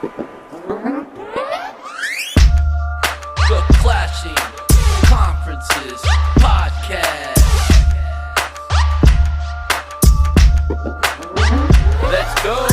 The Clashing Conferences Podcast. Let's go.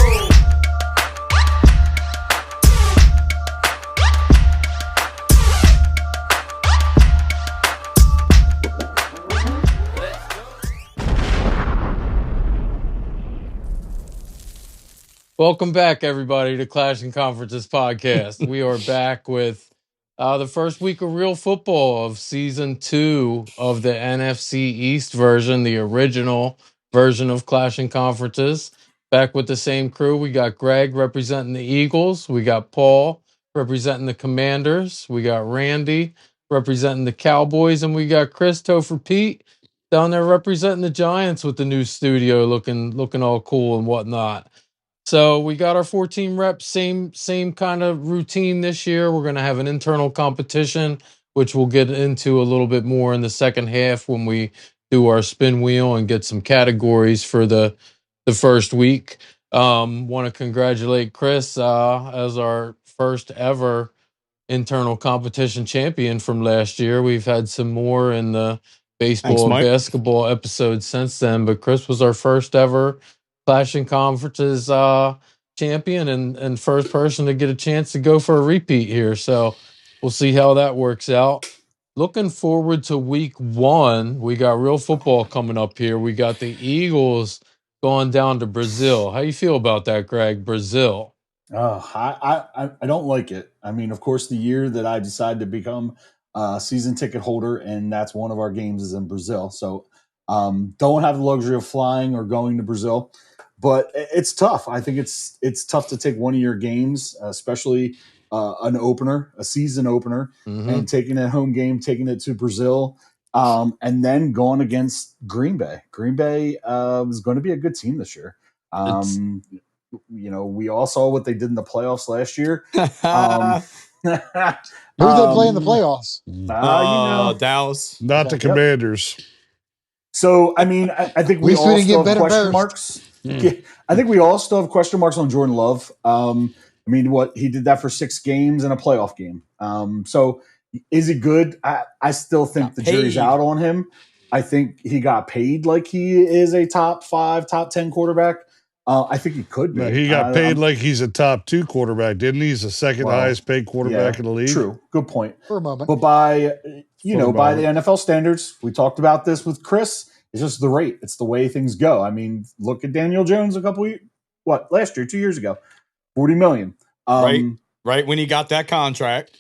Welcome back, everybody, to Clashing Conferences Podcast. We are back with the first week of real football of Season 2 of the NFC East version, the original version of Clashing Conferences. Back with the same crew. We got Greg representing the Eagles. We got Paul representing the Commanders. We got Randy representing the Cowboys. And we got Chris Topher Pete down there representing the Giants with the new studio looking all cool and whatnot. So we got our 14 reps, same kind of routine this year. We're going to have an internal competition, which we'll get into a little bit more in the second half when we do our spin wheel and get some categories for the first week. Want to congratulate Chris as our first ever internal competition champion from last year. We've had some more in the baseball and basketball episodes since then, but Chris was our first ever Clashing Conferences champion and first person to get a chance to go for a repeat here. So we'll see how that works out. Looking forward to week 1. We got real football coming up here. We got the Eagles going down to Brazil. How you feel about that, Greg? Brazil. Oh, I don't like it. I mean, of course, the year that I decided to become a season ticket holder, and that's one of our games is in Brazil. So don't have the luxury of flying or going to Brazil, but it's tough. I think it's tough to take one of your games, especially an opener, a season opener, and taking a home game, taking it to Brazil, and then going against Green Bay. Green Bay is going to be a good team this year. You know, we all saw what they did in the playoffs last year. Who did they play in the playoffs? Dallas. Not the Commanders. So, I mean, I think we all still have question marks. Yeah, I think we all still have question marks on Jordan Love. I mean, what he did that for 6 games in a playoff game. So, is he good? I still think the jury's out on him. I think he got paid like he is a top 5, top 10 quarterback. I think he could be. No, he got paid like he's a top 2 quarterback, didn't he? He's the second highest paid quarterback in the league. True. Good point. For a moment. But by the NFL standards, we talked about this with Chris. It's just the rate. It's the way things go. I mean, look at Daniel Jones last year, 2 years ago, $40 million. Right when he got that contract.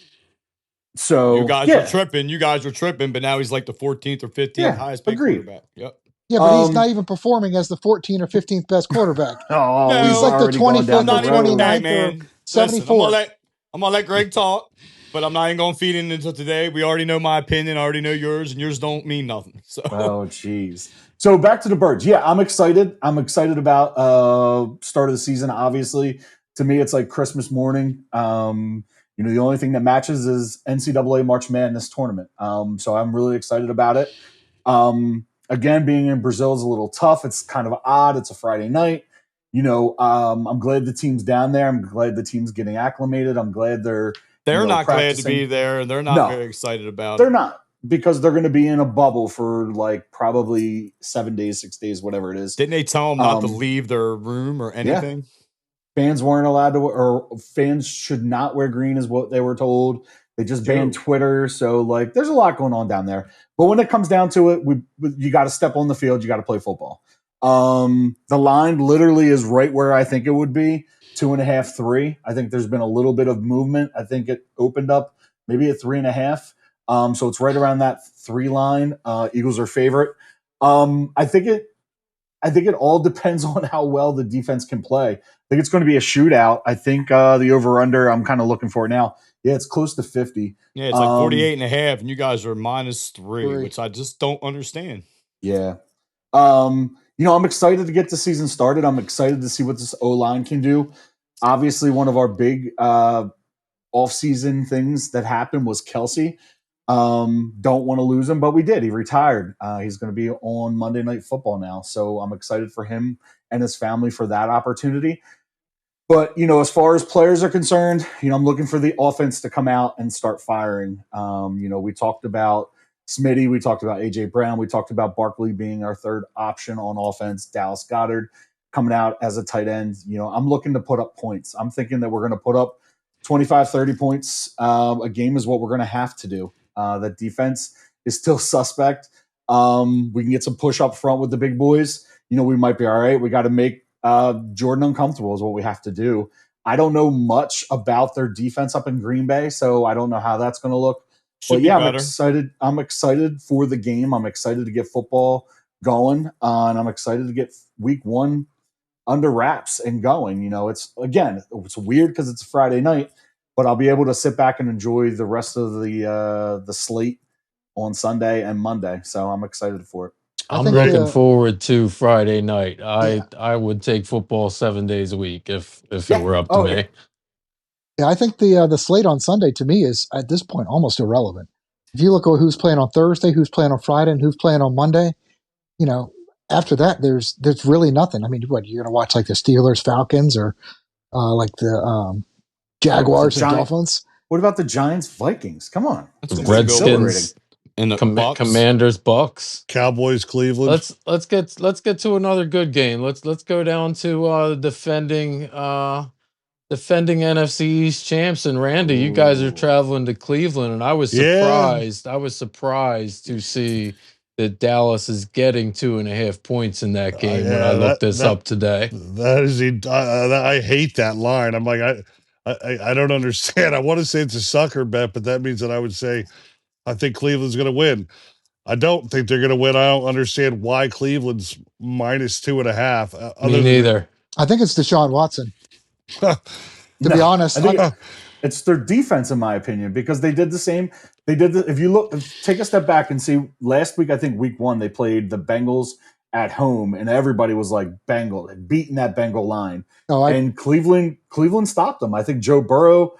So you guys were tripping. You guys were tripping, but now he's like the 14th or 15th highest paid quarterback. Yep. Yeah, but he's not even performing as the 14th or 15th best quarterback. He's like the 25th or 29th or 74th. I'm going to let Greg talk, but I'm not even going to feed in until today. We already know my opinion. I already know yours, and yours don't mean nothing. So. Oh, jeez. So back to the Birds. Yeah, I'm excited. I'm excited about start of the season, obviously. To me, it's like Christmas morning. You know, the only thing that matches is NCAA March Madness tournament. So I'm really excited about it. Again, being in Brazil is a little tough. It's kind of odd. It's a Friday night. You know, I'm glad the team's down there. I'm glad the team's getting acclimated. I'm glad they're not glad to be there, and they're not very excited about it. They're not, because they're going to be in a bubble for like probably 7 days, 6 days, whatever it is. Didn't they tell them not to leave their room or anything? Yeah. Fans weren't allowed to, or fans should not wear green is what they were told. They just banned Twitter. So, like, there's a lot going on down there. But when it comes down to it, you got to step on the field. You got to play football. The line literally is right where I think it would be, 2.5, 3. I think there's been a little bit of movement. I think it opened up maybe at 3.5. So it's right around that 3 line. Eagles are favorite. I think it all depends on how well the defense can play. I think it's going to be a shootout. I think the over-under, I'm kind of looking for it now. Yeah, it's close to 50. Yeah, it's like 48.5, and you guys are -3, which I just don't understand. Yeah. You know, I'm excited to get the season started. I'm excited to see what this O-line can do. Obviously, one of our big off-season things that happened was Kelsey. Don't want to lose him, but we did. He retired. He's going to be on Monday Night Football now. So I'm excited for him and his family for that opportunity. But, as far as players are concerned, I'm looking for the offense to come out and start firing. We talked about Smitty. We talked about A.J. Brown. We talked about Barkley being our third option on offense. Dallas Goedert coming out as a tight end. I'm looking to put up points. I'm thinking that we're going to put up 25, 30 points a game is what we're going to have to do. The defense is still suspect. We can get some push up front with the big boys. We might be all right. We got to make Jordan uncomfortable is what we have to do. I don't know much about their defense up in Green Bay, so I don't know how that's going to look. But yeah, I'm excited. I'm excited for the game. I'm excited to get football going, and I'm excited to get week 1 under wraps and going. It's weird because it's a Friday night, but I'll be able to sit back and enjoy the rest of the slate on Sunday and Monday. So I'm excited for it. I'm looking forward to Friday night. I would take football 7 days a week if it were up to me. Yeah, I think the slate on Sunday to me is at this point almost irrelevant. If you look at who's playing on Thursday, who's playing on Friday, and who's playing on Monday, after that there's really nothing. I mean, what you're going to watch like the Steelers, Falcons, or like the Jaguars and Dolphins? What about the Giants, Vikings? Come on, Redskins. And the Bucks. Commanders, Bucks, Cowboys, Cleveland. Let's get to another good game. Let's go down to defending NFC East champs. And Randy, you guys are traveling to Cleveland, and I was surprised. I was surprised to see that Dallas is getting 2.5 points in that game when I looked this up today. That is I hate that line. I'm like I don't understand. I want to say it's a sucker bet, but that means that I would say I think Cleveland's going to win. I don't think they're going to win. I don't understand why Cleveland's minus 2.5. Me neither. I think it's Deshaun Watson. To be honest, I think it's their defense, in my opinion, because they did the same. If you take a step back and see last week, I think week 1 they played the Bengals at home, and everybody was like beating that Bengal line. And Cleveland stopped them. I think Joe Burrow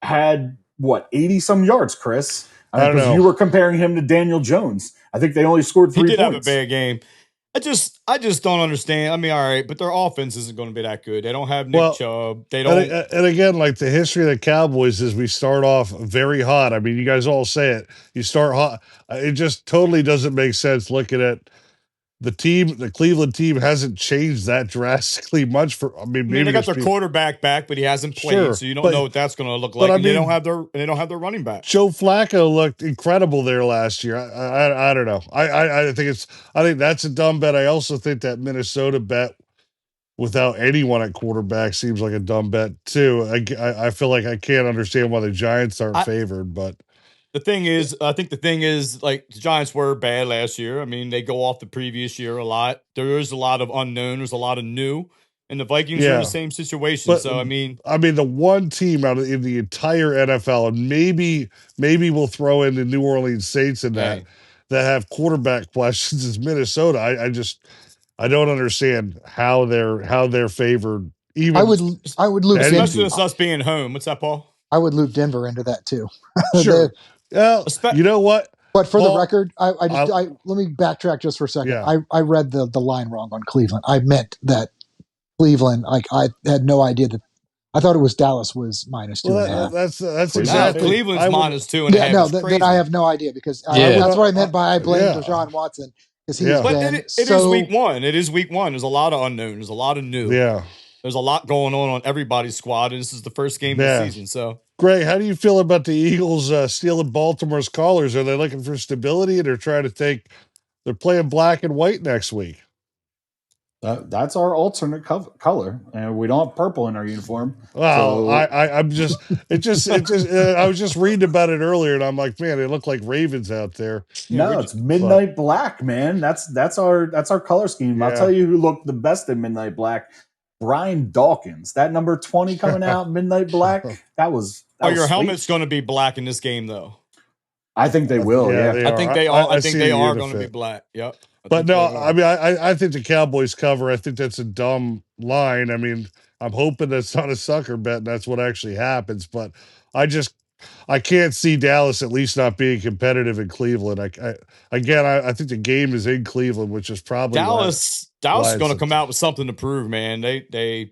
had 80 some yards, Chris. I don't know. You were comparing him to Daniel Jones. I think they only scored 3 points. He did have a bad game. I just don't understand. I mean, all right, but their offense isn't going to be that good. They don't have Nick Chubb. They don't. And again, like the history of the Cowboys is we start off very hot. I mean, you guys all say it. You start hot. It just totally doesn't make sense looking at the team. The Cleveland team hasn't changed that drastically much. I mean, they got their quarterback back, but he hasn't played, so you don't know what that's going to look like. And they don't have their running back. Joe Flacco looked incredible there last year. I don't know. I think that's a dumb bet. I also think that Minnesota bet without anyone at quarterback seems like a dumb bet too. I feel like I can't understand why the Giants aren't favored, but. The thing is, I think the thing is, like, the Giants were bad last year. I mean, they go off the previous year a lot. There is a lot of unknown. There's a lot of new. And the Vikings are in the same situation. But, so, I mean, the one team in the entire NFL, and maybe we'll throw in the New Orleans Saints in that have quarterback questions is Minnesota. I don't understand how they're favored. Even I would loop especially with us being home. What's that, Paul? I would loop Denver into that too. Sure. You know what? But for the record, I let me backtrack just for a second. Yeah. I read the line wrong on Cleveland. I meant that Cleveland. Like I had no idea that. I thought it was Dallas was minus 2.5. That's exactly. Cleveland's minus 2.5. Yeah, no, then I have no idea because that's what I meant by I blame Deshaun Watson because he's been. It is week 1. It is week 1. There's a lot of unknown. There's a lot of new. Yeah. There's a lot going on everybody's squad, and this is the first game of the season. So, Gray, how do you feel about the Eagles stealing Baltimore's callers? Are they looking for stability, and they're trying to take? They're playing black and white next week. That's our alternate color, and we don't have purple in our uniform. Well, so. I was just reading about it earlier, and I'm like, man, they look like Ravens out there. No, it's midnight black, man. That's our color scheme. Yeah. I'll tell you who looked the best in midnight black. Brian Dawkins, that number 20 coming out, midnight black. That was your helmet's going to be black in this game, though. I think they will. Yeah, I think they are. I think they are going to be black. Yep. But no, I mean, I think the Cowboys cover. I think that's a dumb line. I mean, I'm hoping that's not a sucker bet and that's what actually happens. But I can't see Dallas at least not being competitive in Cleveland. I think the game is in Cleveland, which is probably Dallas is going to come out with something to prove, man. They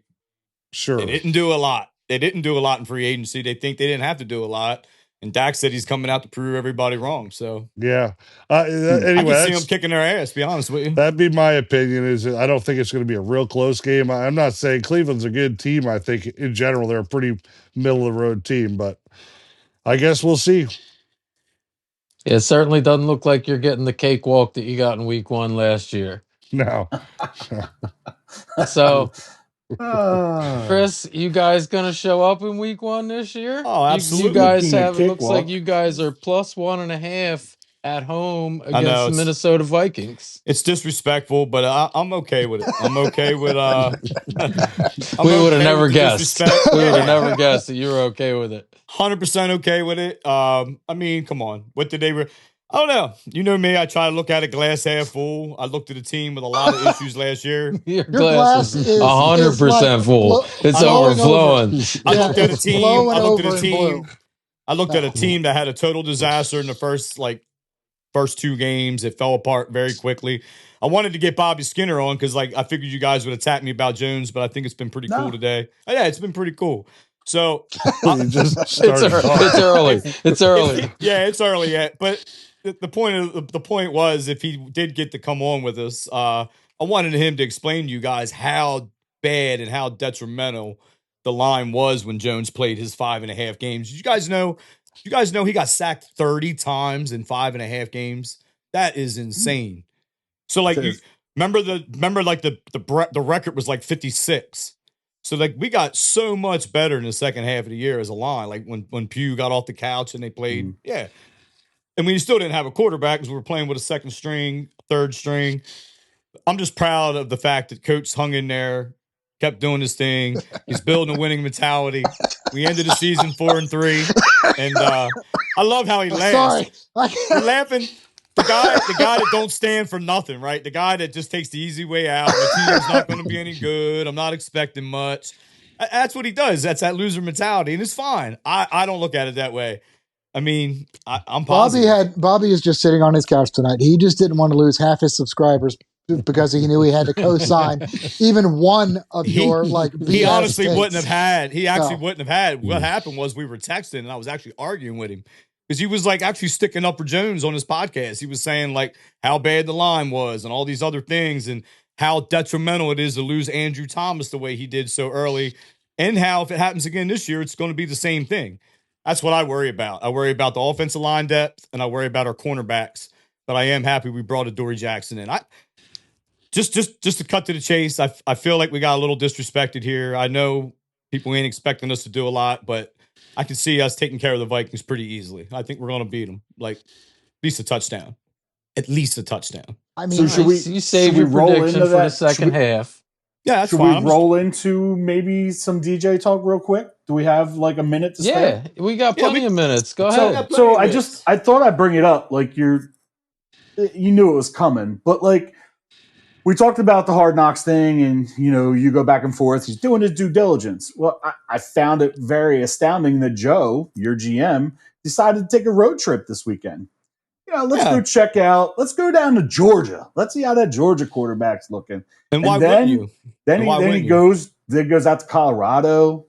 Sure. They didn't do a lot. They didn't do a lot in free agency. They think they didn't have to do a lot. And Dak said he's coming out to prove everybody wrong. So yeah. I Anyway, can see them kicking their ass, be honest with you. That'd be my opinion. Is I don't think it's going to be a real close game. I'm not saying Cleveland's a good team. I think in general they're a pretty middle of the road team, but I guess we'll see. It certainly doesn't look like you're getting the cakewalk that you got in week 1 last year. No. So, Chris, you guys gonna show up in week 1 this year? Oh, absolutely. You guys Speaking of have. It looks like cakewalk. you guys are plus 1.5 at home I know, against the it's- Minnesota Vikings. It's disrespectful, but I'm okay with it. I'm okay with We would have never guessed. We would have Yeah. never guessed that you were okay with it. 100% okay with it. I mean, come on. What did they? I don't know. You know me. I try to look at it glass half full. I looked at a team with a lot of issues last year. Your glass glass is is 100% like full. It's flowing overflowing. I Yeah, looked at a it's team. flowing I looked at over a in team. blue. I looked at a team that had a total disaster in the first 2 games. It fell apart very quickly. I wanted to get Bobby Skinner on because I figured you guys would attack me about Jones, but I think it's been pretty cool today. Oh, yeah, it's been pretty cool. So You just started It's early. It's early. yeah, it's early yet. But the point was, if he did get to come on with us, I wanted him to explain to you guys how bad and how detrimental the line was when Jones played his 5.5 games. Did you guys know? You guys know he got sacked 30 times in 5.5 games. That is insane. So you remember the record was 56. So we got so much better in the second half of the year as a line. When Pugh got off the couch and they played, yeah. And we still didn't have a quarterback because we were playing with a second string, third string. I'm just proud of the fact that Coach hung in there, kept doing his thing. He's building a winning mentality. We ended the season 4-3, and I love how he laughs. Sorry. You're laughing. The guy that don't stand for nothing, right? The guy that just takes the easy way out. My team's not going to be any good. I'm not expecting much. That's what he does. That's that loser mentality, and it's fine. I don't look at it that way. I mean, I'm positive. Bobby is just sitting on his couch tonight. He just didn't want to lose half his subscribers because he knew he had to co-sign even one of your BS he honestly takes. wouldn't have had. He actually wouldn't have had. What happened was we were texting, and I was actually arguing with him because he was actually sticking up for Jones on his podcast. He was saying how bad the line was and all these other things and how detrimental it is to lose Andrew Thomas the way he did so early, and how if it happens again this year, it's going to be the same thing. That's what I worry about. I worry about the offensive line depth, and I worry about our cornerbacks. But I am happy we brought Adoree Jackson in. Just to cut to the chase, I feel like we got a little disrespected here. I know people ain't expecting us to do a lot, but I can see us taking care of the Vikings pretty easily. I think we're going to beat them, at least a touchdown. At least a touchdown. I mean, So You save your prediction for the second half. Yeah, that's should fine. we roll into maybe some DJ talk real quick? Do we have a minute to spare? Yeah, we got plenty of minutes. Go ahead. So I thought I'd bring it up. You knew it was coming, but we talked about the Hard Knocks thing, and you go back and forth. He's doing his due diligence. Well, I found it very astounding that Joe, your GM, decided to take a road trip this weekend. Go check out. Let's go down to Georgia. Let's see how that Georgia quarterback's looking. And why wouldn't you? Then he goes out to Colorado.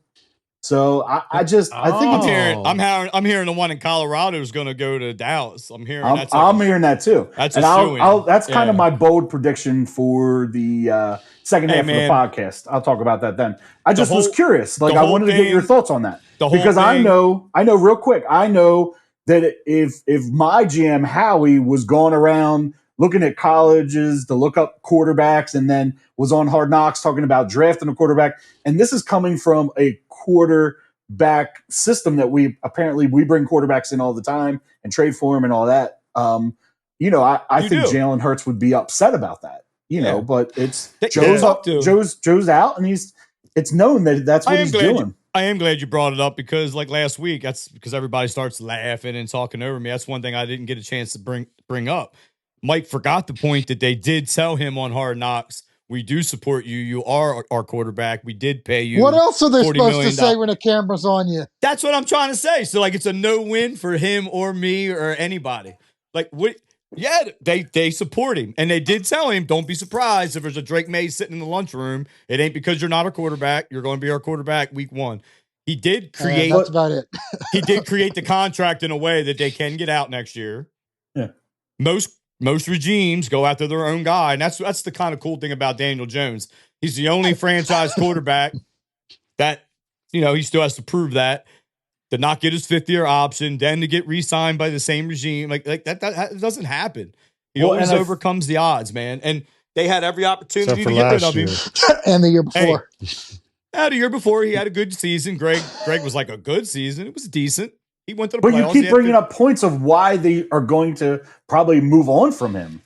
So I think I'm hearing the one in Colorado is going to go to Dallas. I'm hearing that too. That's that's kind of my bold prediction for the second half of the podcast. I'll talk about that then. I just was curious. I wanted to get your thoughts on that because I know real quick. I know that if my GM Howie was going around looking at colleges to look up quarterbacks and then was on Hard Knocks talking about drafting a quarterback, and this is coming from a quarterback system that we bring quarterbacks in all the time and trade for them and all that. I think Jalen Hurts would be upset about that. But it's Joe's out, and it's known that that's what he's doing. I am glad you brought it up because last week, that's because everybody starts laughing and talking over me. That's one thing I didn't get a chance to bring up. Mike forgot the point that they did tell him on Hard Knocks, we do support you. You are our quarterback. We did pay you. What else are they supposed to say when the camera's on you? That's what I'm trying to say. So it's a no win for him or me or anybody. Yeah, they support him. And they did tell him, don't be surprised if there's a Drake May sitting in the lunchroom. It ain't because you're not a quarterback. You're going to be our quarterback week 1. He did create that's about it. he did create the contract in a way that they can get out next year. Yeah. Most regimes go after their own guy. And that's the kind of cool thing about Daniel Jones. He's the only franchise quarterback that, he still has to prove that, to not get his 5th-year option, then to get re-signed by the same regime. Like that doesn't happen. He always overcomes the odds, man. And they had every opportunity to get rid of him. And the year before. The year before, he had a good season. Greg was like, a good season. It was decent. He went to the playoffs. But you keep bringing up points of why they are going to probably move on from him.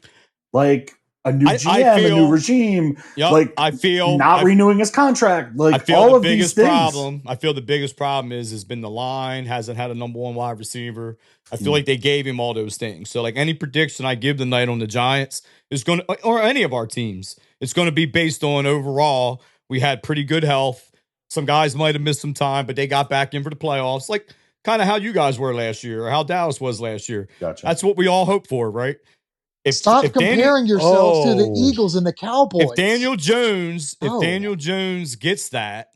Like a new GM, a new regime. Yep, I feel not renewing his contract. Like I feel all the of biggest these things. problem. I feel the biggest problem has been the line, hasn't had a number 1 wide receiver. I feel like they gave him all those things. So like any prediction I give tonight on the Giants is going to, or any of our teams, it's going to be based on overall. We had pretty good health. Some guys might have missed some time, but they got back in for the playoffs. Like kind of how you guys were last year or how Dallas was last year. Gotcha. That's what we all hope for, right? Stop comparing yourselves to the Eagles and the Cowboys. If Daniel Jones gets that,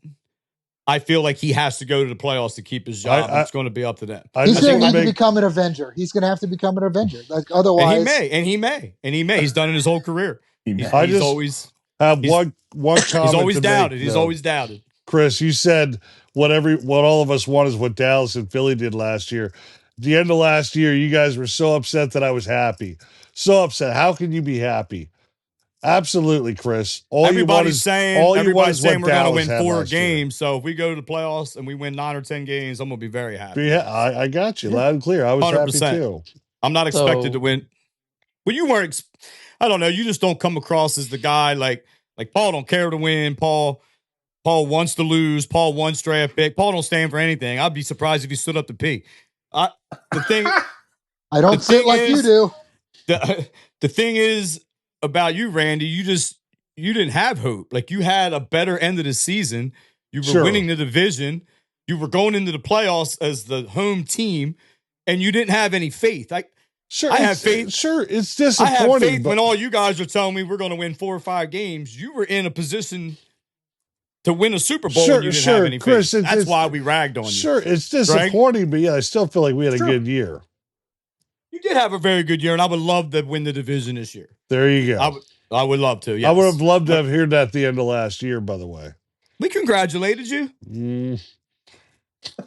I feel like he has to go to the playoffs to keep his job. It's going to be up to them. He's going to have to become an Avenger. He's going to have to become an Avenger. Like otherwise, and he may. He's done it his whole career. He's always have one comment. He's always doubted. He's always doubted. Chris, you said what all of us want is what Dallas and Philly did last year. At the end of last year, you guys were so upset that I was happy. So upset. How can you be happy? Absolutely, Chris. Everybody's saying we're going to win 4 games. Year. So if we go to the playoffs and we win 9 or 10 games, I'm going to be very happy. Yeah, I got you loud and clear. I was 100%. Happy too. I'm not expected to win. Well, you weren't. I don't know. You just don't come across as the guy like Paul don't care to win. Paul wants to lose. Paul wants draft pick. Paul don't stand for anything. I'd be surprised if he stood up to pee. The thing. I don't sit like you do. The thing is about you, Randy, you didn't have hope. Like you had a better end of the season. You were winning the division. You were going into the playoffs as the home team, and you didn't have any faith. I have faith. It's disappointing. I have faith when all you guys are telling me we're going to win 4 or 5 games. You were in a position to win a Super Bowl and you didn't have any Chris, faith. That's why we ragged on you. Sure, it's disappointing, but yeah, I still feel like we had a good year. You did have a very good year, and I would love to win the division this year. There you go. I would love to, yes. I would have loved to have heard that at the end of last year, by the way. We congratulated you.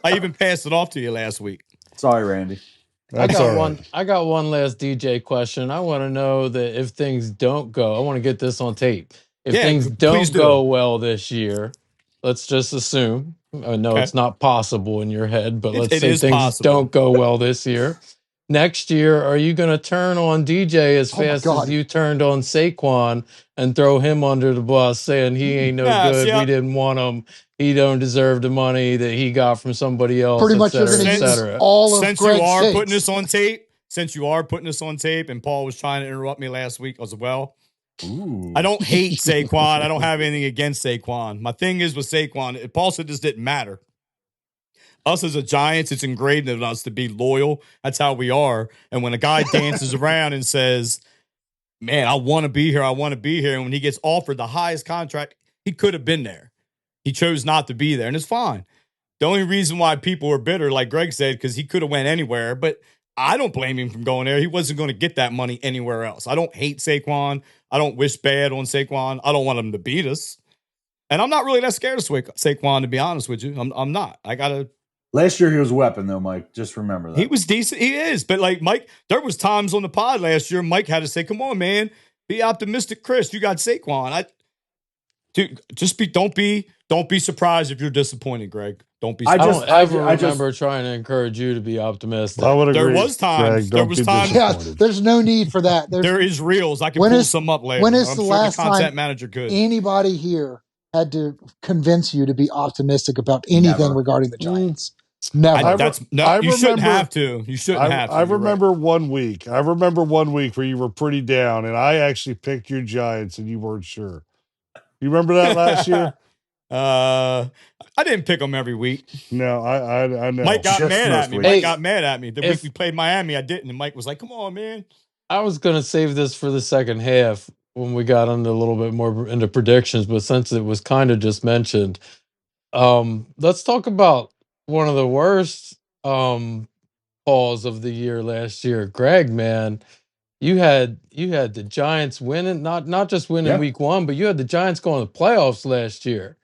I even passed it off to you last week. Sorry, Randy. I got one last DJ question. I want to know that if things don't go, I want to get this on tape. If things don't go well this year, let's just assume. I know it's not possible in your head, but let's say things don't go well this year. Next year, are you going to turn on DJ as fast as you turned on Saquon and throw him under the bus, saying he ain't no good, we didn't want him, he don't deserve the money that he got from somebody else, pretty much, you're going to use all of Since you are putting this on tape, and Paul was trying to interrupt me last week as well. Ooh. I don't hate Saquon. I don't have anything against Saquon. My thing is with Saquon, Paul said this didn't matter. Us as a Giants, it's ingrained in us to be loyal. That's how we are. And when a guy dances around and says, man, I want to be here, and when he gets offered the highest contract, he could have been there. He chose not to be there, and it's fine. The only reason why people were bitter, like Greg said, because he could have went anywhere, but I don't blame him from going there. He wasn't going to get that money anywhere else. I don't hate Saquon. I don't wish bad on Saquon. I don't want him to beat us. And I'm not really that scared of Saquon, to be honest with you. I'm not. Last year he was a weapon, though, Mike. Just remember that. He was decent. He is. But, like, Mike, there was times on the pod last year, Mike had to say, come on, man. Be optimistic, Chris. You got Saquon. Don't be surprised if you're disappointed, Greg. Don't be surprised. I don't remember trying to encourage you to be optimistic. I would agree. There was times. Yeah, there's no need for that. There is reels. I can pull some up later. When is the last content manager could. Anybody here had to convince you to be optimistic about anything regarding the Giants? Never. You shouldn't have to. You shouldn't have to. I remember one week. I remember one week where you were pretty down, and I actually picked your Giants, and you weren't sure. You remember that last year? I didn't pick them every week. No, I know. Mike got mad at me. The week we played Miami, I didn't. And Mike was like, "Come on, man." I was gonna save this for the second half when we got into a little bit more into predictions, but since it was kind of just mentioned, let's talk about one of the worst calls of the year last year. Greg, man, you had the Giants winning, not just winning Yeah, week 1, but you had the Giants going to the playoffs last year.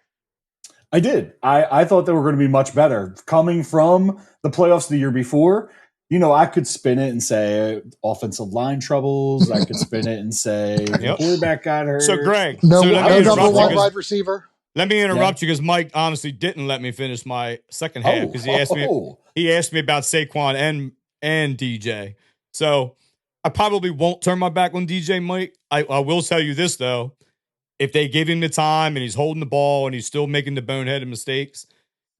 I did. I thought they were going to be much better. Coming from the playoffs the year before, I could spin it and say offensive line troubles. I could spin it and say the quarterback got hurt. So, Greg, No, so let me no interrupt number you one 'cause- wide receiver. Let me interrupt you because Mike honestly didn't let me finish my second half because he asked me about Saquon and DJ. So I probably won't turn my back on DJ, Mike. I will tell you this though. If they give him the time and he's holding the ball and he's still making the boneheaded mistakes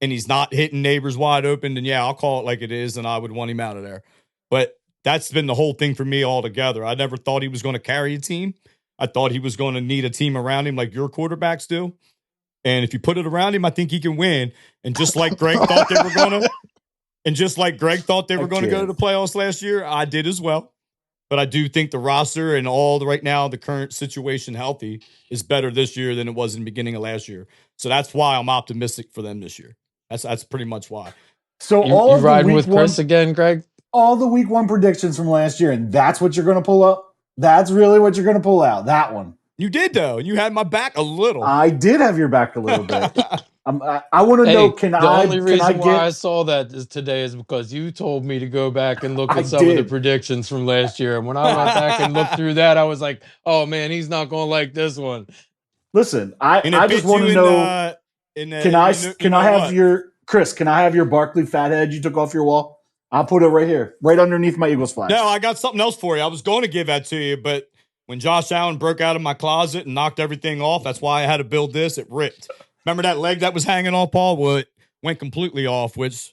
and he's not hitting neighbors wide open, then yeah, I'll call it like it is and I would want him out of there. But that's been the whole thing for me altogether. I never thought he was going to carry a team. I thought he was going to need a team around him like your quarterbacks do. And if you put it around him, I think he can win. And just like Greg thought they were going to, and just like Greg thought they were going to go to the playoffs last year, I did as well. But I do think the roster and right now, the current situation healthy is better this year than it was in the beginning of last year. So that's why I'm optimistic for them this year. That's pretty much why. So You riding with Chris again, Greg? All the week 1 predictions from last year, and that's what you're going to pull up? That's really what you're going to pull out, that one. You did, though. You had my back a little. I did have your back a little bit. I want to know, the only reason why I saw that today is because you told me to go back and look at some of the predictions from last year. And when I went back and looked through that, I was like, oh, man, he's not going to like this one. Listen, I just want to know, can I have your Barkley fathead you took off your wall? I'll put it right here, right underneath my Eagles flag. No, I got something else for you. I was going to give that to you, but when Josh Allen broke out of my closet and knocked everything off, that's why I had to build this. It ripped. Remember that leg that was hanging off, Paul? Well, it went completely off, which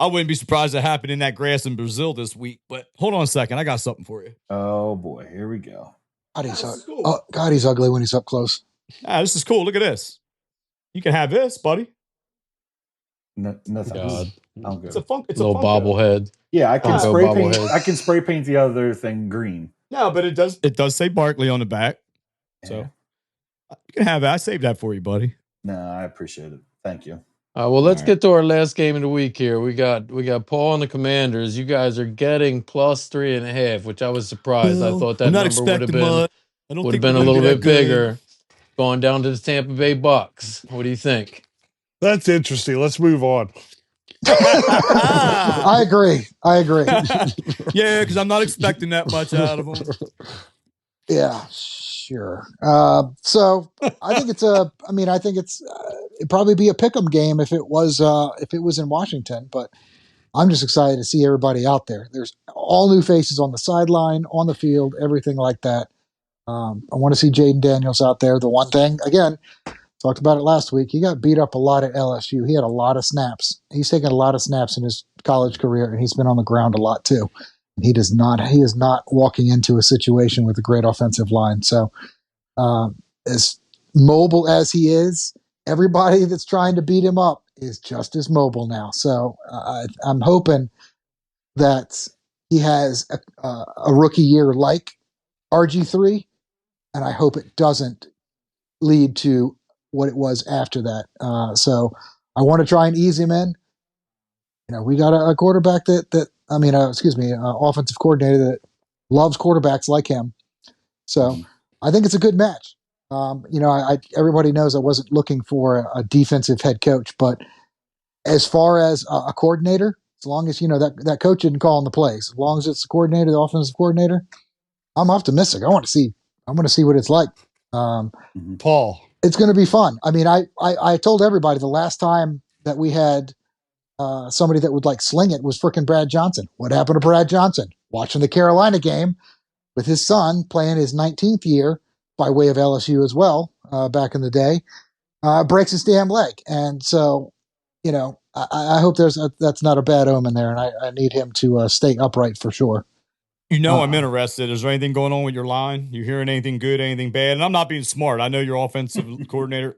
I wouldn't be surprised that happened in that grass in Brazil this week. But hold on a second. I got something for you. Oh, boy. Here we go. God, he's ugly when he's up close. This is cool. Look at this. You can have this, buddy. No thanks. I'm good. It's a little bobblehead. Yeah, I can spray paint. I can spray paint the other thing green. No, but it does say Barkley on the back. Yeah. So you can have that. I saved that for you, buddy. No, I appreciate it. Thank you. Well, let's get to our last game of the week here. We got Paul and the Commanders. You guys are getting +3.5, which I was surprised. I thought that number would have been a little bit bigger. Going down to the Tampa Bay Bucks. What do you think? That's interesting. Let's move on. I agree. Yeah, because I'm not expecting that much out of them. Yeah, sure. So I think it'd probably be a pick'em game if it was in Washington, but I'm just excited to see everybody out there. There's all new faces on the sideline, on the field, everything like that. I want to see Jaden Daniels out there. The one thing, again, talked about it last week, he got beat up a lot at LSU. He had a lot of snaps. He's taken a lot of snaps in his college career, and he's been on the ground a lot too. He is not walking into a situation with a great offensive line. So as mobile as he is, everybody that's trying to beat him up is just as mobile now. So I'm hoping that he has a rookie year like RG3, and I hope it doesn't lead to what it was after that. So I want to try and ease him in. We got a quarterback offensive coordinator that loves quarterbacks like him. So I think it's a good match. Everybody knows I wasn't looking for a defensive head coach, but as far as a coordinator, as long as that coach didn't call in the plays, as long as it's the coordinator, the offensive coordinator, I'm optimistic. I want to see what it's like. Paul, it's going to be fun. I mean, I told everybody the last time that we had somebody that would sling it was frickin' Brad Johnson. What happened to Brad Johnson? Watching the Carolina game with his son playing his 19th year by way of LSU as well, back in the day, breaks his damn leg. And so, I hope that's not a bad omen there, and I need him to stay upright for sure. I'm interested. Is there anything going on with your line? You hearing anything good, anything bad? And I'm not being smart. I know your offensive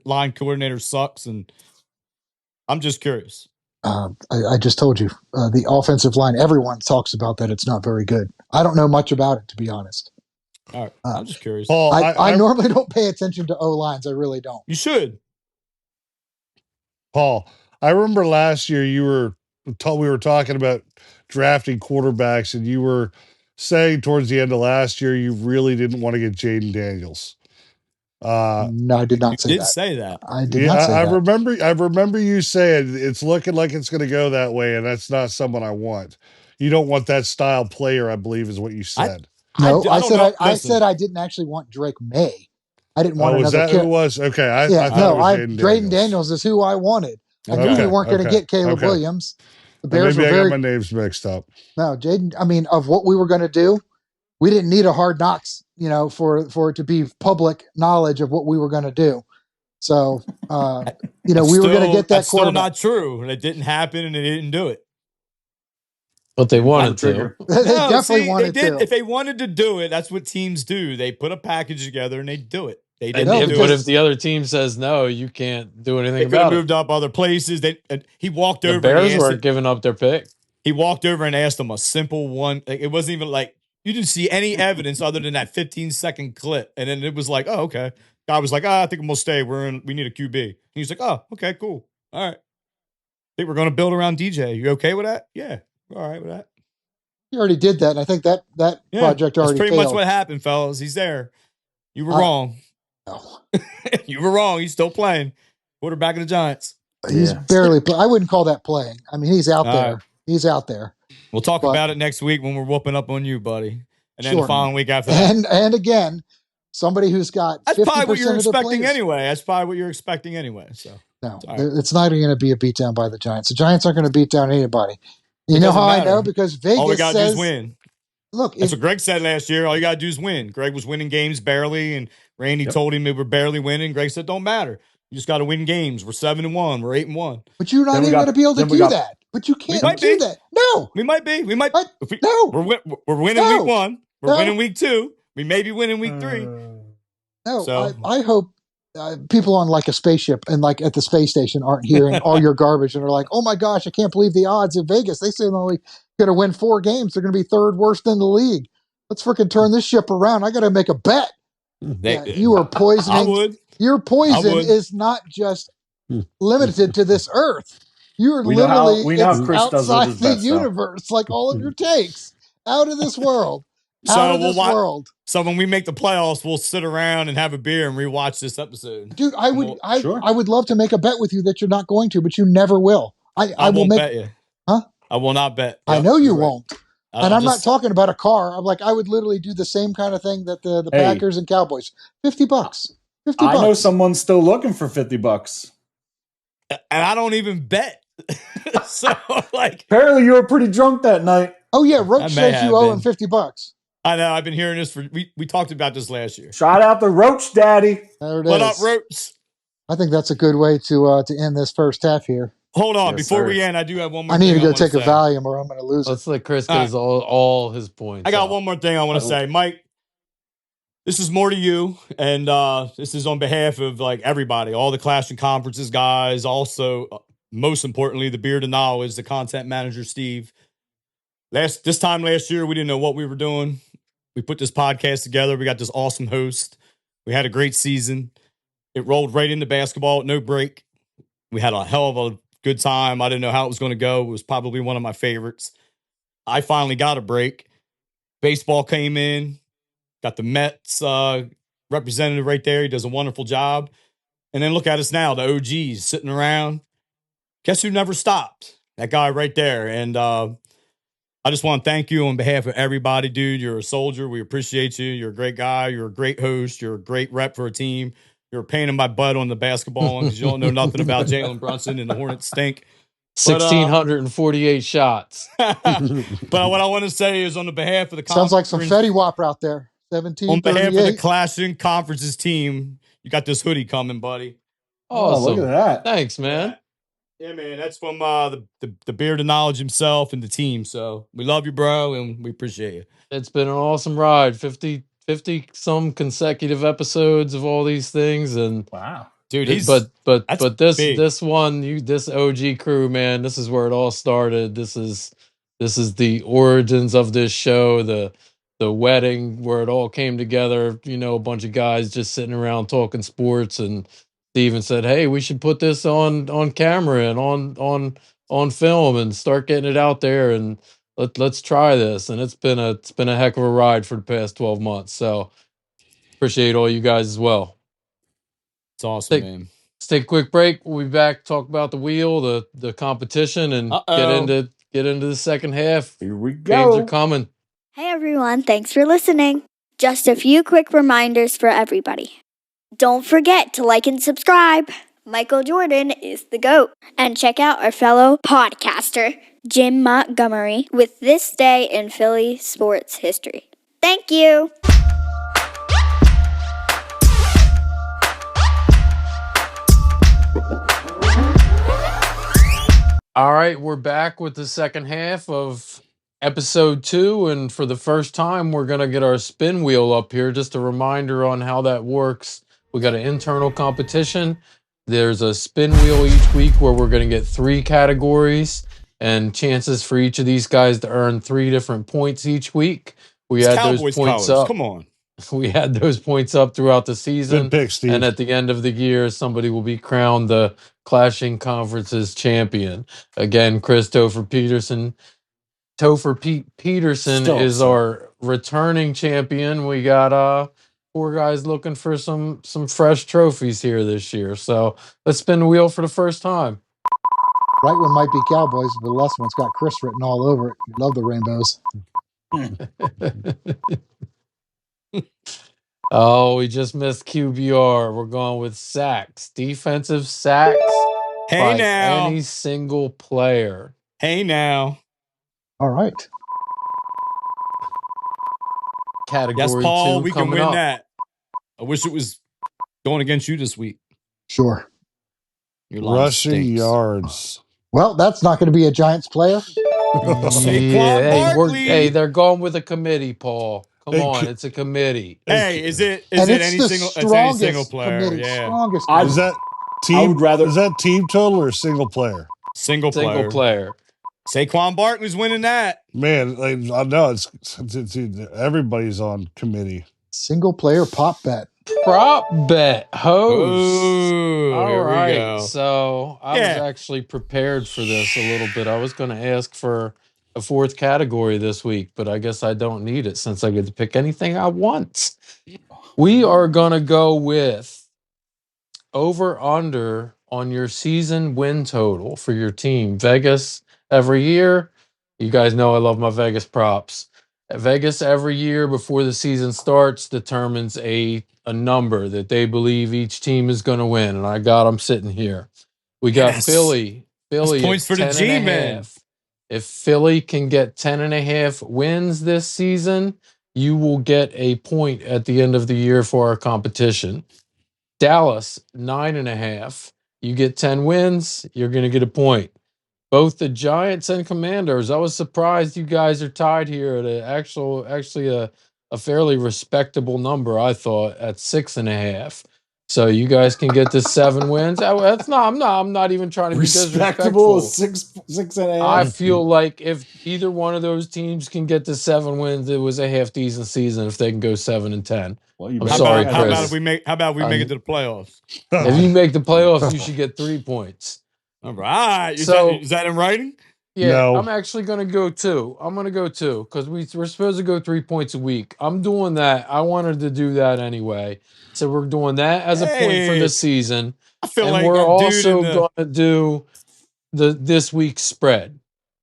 line coordinator sucks, and I'm just curious. I just told you the offensive line. Everyone talks about that. It's not very good. I don't know much about it, to be honest. All right. I'm just curious. Paul, I normally don't pay attention to O lines. I really don't. You should. Paul, I remember last year we were talking about drafting quarterbacks, and you were saying towards the end of last year you really didn't want to get Jaden Daniels. No, I did not say did that. say that. I did not say I that. I remember you saying it's looking like it's going to go that way, and that's not someone I want. You don't want that style player, I believe, is what you said. No, I don't know. I Listen. said I didn't actually want Drake May. I didn't want Was another that who it was? Okay, I thought it was Drayden Daniels is who I wanted. I knew we weren't going to get Caleb Williams. The Bears maybe were I very got my names mixed up. no Jaden. I mean, of what we were going to do, we didn't need a Hard Knocks, for it to be public knowledge of what we were going to do. So, we were going to get that that's still quarterback. not true. And it didn't happen, and they didn't do it. But they wanted to. They definitely wanted to. If they wanted to do it, that's what teams do. They put a package together and they do it. They But didn't do it. if the other team says no, you can't do anything They could have about it. moved up other places. He walked over. The Bears and weren't giving up their pick. He walked over and asked them a simple one. Like, it wasn't even like you didn't see any evidence other than that 15-second clip. And then it was like, oh, okay. Guy was like, I think I'm gonna stay. We need a QB. And he's like, oh, okay, cool. All right. I think we're gonna build around DJ. You okay with that? Yeah. All right with that. He already did that. And I think that project already That's pretty failed. much what happened, fellas. He's there. You were wrong. No. You were wrong. He's still playing. Quarterback of the Giants. He's barely I wouldn't call that playing. I mean, he's out there. Right. He's out there. We'll talk about it next week when we're whooping up on you, buddy. And then Sure. the following week after that. And again, somebody who's got That's 50% probably what you're of the expecting players. anyway. That's probably what you're expecting anyway. So No, right. it's not even going to be a beatdown by the Giants. The Giants aren't going to beat down anybody. You know how matter. I know? Because Vegas all we got to do says, is win. Look, That's what Greg said last year. All you got to do is win. Greg was winning games barely, and Randy told him we were barely winning. Greg said, don't matter. You just got to win games. We're 7-1. We're 8-1. But you're not even going to be able to do that. But you can't do that. No. We might be. We might. No. We're winning week 1. We're winning week 2. We may be winning week 3. No, so, I hope people on like a spaceship and like at the space station aren't hearing all your garbage and are like, oh my gosh, I can't believe the odds in Vegas. They say they're only going to win 4 games. They're going to be third worst in the league. Let's freaking turn this ship around. I got to make a bet. You are poisoning. I would. Your poison is not just limited to this earth. You're literally outside the universe, like all of your takes, out of this world. So when we make the playoffs, we'll sit around and have a beer and rewatch this episode. Dude, I would love to make a bet with you that you're not going to, but you never will. I will bet you. Huh? I will not bet. I know you won't. And I'm not talking about a car. I'm like, I would literally do the same kind of thing that the Packers and Cowboys. $50. $50. I know someone's still looking for $50. And I don't even bet. So apparently you were pretty drunk that night. Oh yeah, Roach says you owe him $50. I know. I've been hearing this we talked about this last year. Shout out to Roach Daddy. There it what is. up, Roach? I think that's a good way to end this first half here. Hold on, before we end, I do have one more. I need to go take a Valium, or I'm going to lose. Let's let Chris get all his points. I got one more thing I want to say, Mike. This is more to you, and this is on behalf of everybody, all the Clash and Conferences guys. Also, most importantly, the Beard of Knowledge, the content manager, Steve. This time last year, we didn't know what we were doing. We put this podcast together. We got this awesome host. We had a great season. It rolled right into basketball with no break. We had a hell of a good time. I didn't know how it was going to go. It was probably one of my favorites. I finally got a break. Baseball came in. Got the Mets representative right there. He does a wonderful job. And then look at us now, the OGs sitting around. Guess who never stopped? That guy right there. And I just want to thank you on behalf of everybody, dude. You're a soldier. We appreciate you. You're a great guy. You're a great host. You're a great rep for a team. You're a pain in my butt on the basketball because you don't know nothing about Jalen Brunson and the Hornets stink. 1,648 shots. But what I want to say is on the behalf of the sounds like some Fetty Wap out there. 17. On behalf of the Clashing Conferences team, you got this hoodie coming, buddy. Awesome. Oh, look at that. Thanks, man. Yeah, man. That's from the Beard of Knowledge himself and the team. So we love you, bro, and we appreciate you. It's been an awesome ride. 50 some consecutive episodes of all these things. And wow. Dude, But this big. this one, this OG crew, man, this is where it all started. This is the origins of this show, the wedding where it all came together. You know, a bunch of guys just sitting around talking sports, and Steven said, "Hey, we should put this on camera and on film and start getting it out there, and let's try this." And it's been a heck of a ride for the past 12 months. So appreciate all you guys as well. It's awesome, man. Let's take a quick break. We'll be back, talk about the wheel, the competition, and get into the second half. Here we Games go. are coming. Hey everyone, thanks for listening. Just a few quick reminders for everybody. Don't forget to like and subscribe. Michael Jordan is the GOAT. And check out our fellow podcaster, Jim Montgomery, with This Day in Philly Sports History. Thank you. All right, we're back with the second half of episode 2, and for the first time, we're going to get our spin wheel up here. Just a reminder on how that works. We got an internal competition. There's a spin wheel each week where we're going to get 3 categories and chances for each of these guys to earn 3 different points each week. We It's had those Cowboys points colors. up. Come on. We had those points up throughout the season. Good pick, Steve. And at the end of the year, somebody will be crowned the Clashing Conferences champion. Again, Chris Topher Peterson. Peterson is our returning champion. We got 4 guys looking for some fresh trophies here this year. So let's spin the wheel for the first time. Right one might be Cowboys, but the last one's got Chris written all over it. Love the rainbows. Oh, we just missed QBR. We're going with sacks. Defensive sacks by any single player. Hey now. All right. Category Yes, Paul, 2 we can coming win up. that. I wish it was going against you this week. Sure. Your line Rushing stinks. yards. Well, that's not going to be a Giants player. Saquon Barkley. They're going with a committee, Paul. Come Hey, on, it's a committee. Hey, is it And it's any the single? It's any strongest single player. committee, Yeah, strongest. I- Is that team? I would rather- Is that team total or single player? single Single player. Saquon Barkley's winning that. Man, like, I know it's everybody's on committee. Single player pop bet. Prop bet host. Ooh, All here we right. go. So I was actually prepared for this a little bit. I was going to ask for a 4th category this week, but I guess I don't need it since I get to pick anything I want. We are going to go with over under on your season win total for your team. Vegas every year. You guys know I love my Vegas props. Vegas every year before the season starts determines a number that they believe each team is going to win, and I got them sitting here. We got Yes. Philly That's points for the G-men. If Philly can get 10.5 wins this season, you will get a point at the end of the year for our competition. Dallas 9.5. You get 10 wins, you're going to get a point. Both the Giants and Commanders. I was surprised you guys are tied here at actually a fairly respectable number. I thought at 6.5. So you guys can get to 7 wins. That's not. I'm not even trying to be Respectable disrespectful. 6.5. I feel like if either one of those teams can get to 7 wins, it was a half decent season. If they can go 7-10. Well, you I'm better- sorry, How Chris. about if we make? How about we make it to the playoffs? If you make the playoffs, you should get 3 points. All right. So- Is that in writing? Yeah, No. I'm actually going to go 2. I'm going to go 2 because we're supposed to go 3 points a week. I'm doing that. I wanted to do that anyway. So we're doing that as a point for the season. I feel And like we're that also dude in going to do this week's spread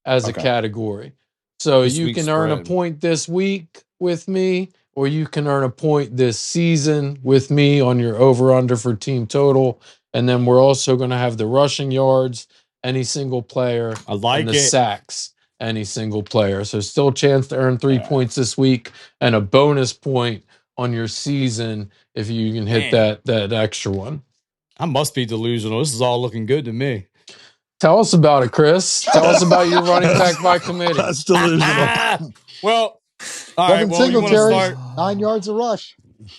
as a Okay. category. So This you week's can earn a spread. point this week with me, or you can earn a point this season with me on your over-under for team total. And then we're also going to have the rushing yards, any single player, I like and the it. sacks, any single player. So still a chance to earn 3 points this week and a bonus point on your season if you can hit that extra one. I must be delusional. This is all looking good to me. Tell us about it, Chris. Tell us about your running back by committee. That's delusional. Well, all right. Devin Well, you want to Singletary, start? 9 yards a rush.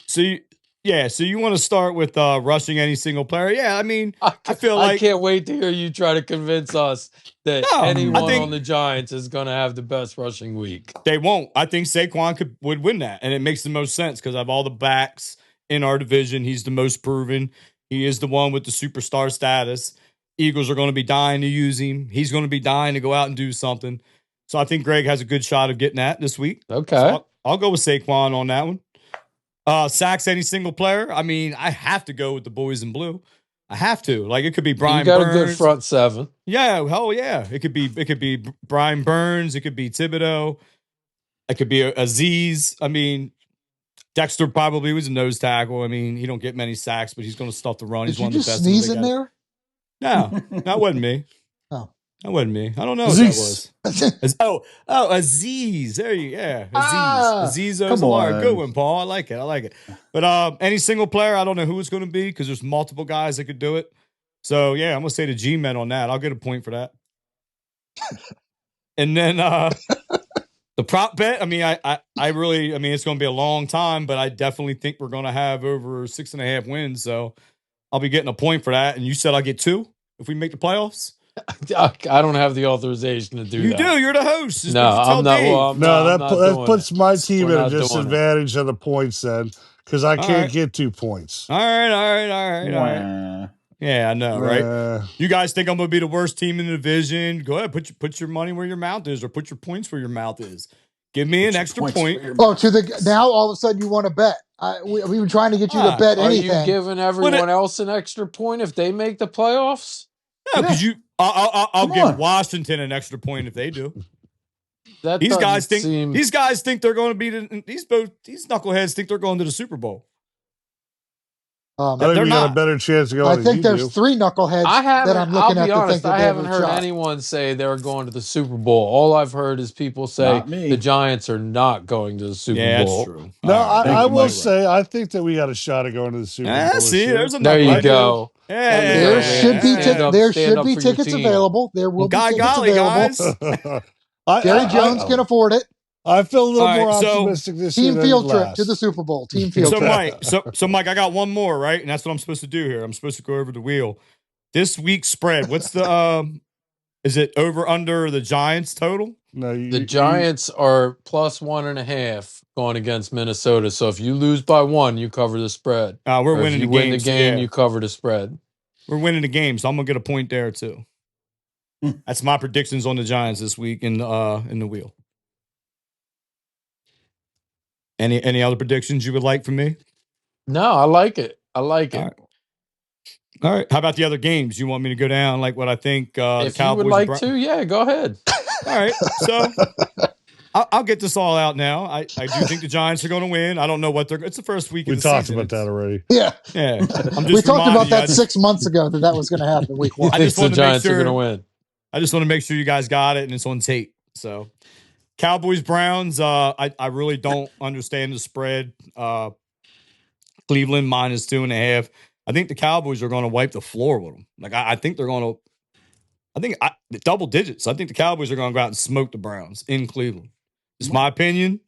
See, Yeah, so you want to start with rushing any single player? Yeah, I mean, I feel like I can't wait to hear you try to convince us that No, I anyone think- on the Giants is going to have the best rushing week. they won't. I think Saquon would win that, and it makes the most sense because of all the backs in our division. He's the most proven. He is the one with the superstar status. Eagles are going to be dying to use him. He's going to be dying to go out and do something. So I think Greg has a good shot of getting that this week. Okay. So I'll go with Saquon on that one. Sacks any single player. I mean, I have to go with the boys in blue. I have to. Like, it could be Brian You got Burns. a good front seven. Yeah, hell yeah. It could be Brian Burns. It could be Thibodeau. It could be Aziz. I mean, Dexter probably was a nose tackle. I mean, he don't get many sacks, but he's going to stuff the run. Did He's you one of the just best. sneeze in there? No, that wasn't me. Oh. That wasn't me. I don't know Aziz. what that was. Aziz. There you Aziz. Aziz come Ozalard. on. Good one, Paul. I like it. But any single player, I don't know who it's going to be because there's multiple guys that could do it. So yeah, I'm gonna say the G-Men on that. I'll get a point for that. And then the prop bet. I mean, I really, I mean, it's gonna be a long time, but I definitely think we're gonna have over 6.5 wins. So I'll be getting a point for that. And you said I'll get 2 if we make the playoffs. I don't have the authorization to do that. You do. You're the host. Just No, what you tell I'm not. Dave. Well, I'm No, not, that I'm not that doing puts it. my team We're at a not doing it. disadvantage on the points then because I can't right. get 2 points. All right. Wah. Yeah, I know, right? Uh, You guys think I'm going to be the worst team in the division? Go ahead, put your money where your mouth is, or put your points where your mouth is. Give me an extra point. Oh, now all of a sudden you want to bet. We've been trying to get you to bet Are anything. you giving everyone else an extra point if they make the playoffs? No, because I'll Come give on. Washington an extra point if they do. That These guys doesn't seem. think they're going to be these knuckleheads think they're going to the Super Bowl. I think They're we got not. a better chance of going. I than think you there's do. 3 knuckleheads that I'm looking I'll at be to honest, think that I they have haven't a heard shot. anyone say they're going to the Super Bowl. All I've heard is people say Not me. the Giants are not going to the Super Yeah, Bowl. that's true. No, All right. I you, will Mike. say I think that we got a shot of going to the Super Bowl. Ah, this see, year. there's a There you knucklehead. go. Yeah, There should be Stand up- there stand should up be for your tickets team. available. There will Well, be God tickets golly, available. guys. Jerry Jones can afford it. I feel a little All right, more so optimistic this year Team than field trip last. to the Super Bowl. Team field So trip. Mike, so Mike, I got one more, right? And that's what I'm supposed to do here. I'm supposed to go over the wheel. This week's spread. What's the is it over under the Giants total? No, The Giants are plus 1.5 going against Minnesota. So if you lose by 1, you cover the spread. We're Or if winning you the win game. the game, you cover the spread. We're winning the game, so I'm gonna get a point there too. That's my predictions on the Giants this week in the wheel. Any other predictions you would like from me? No, I like it. I like it. All right. All right. How about the other games? You want me to go down like what I think the If you Cowboys would like and to, yeah, go ahead. All right. So I'll get this all out now. I do think the Giants are going to win. I don't know what it's the first week. we of the talked season. about that already. Yeah. Yeah. I'm just We talked reminding about you, that 6 months ago that was going to happen week 1. I Thinks just the wanted to make Giants are sure- going to win. I just want to make sure you guys got it and it's on tape. So Cowboys Browns. I really don't understand the spread. Cleveland minus 2.5. I think the Cowboys are going to wipe the floor with them. Like I think they're going to. I think double digits. I think the Cowboys are going to go out and smoke the Browns in Cleveland. It's my opinion.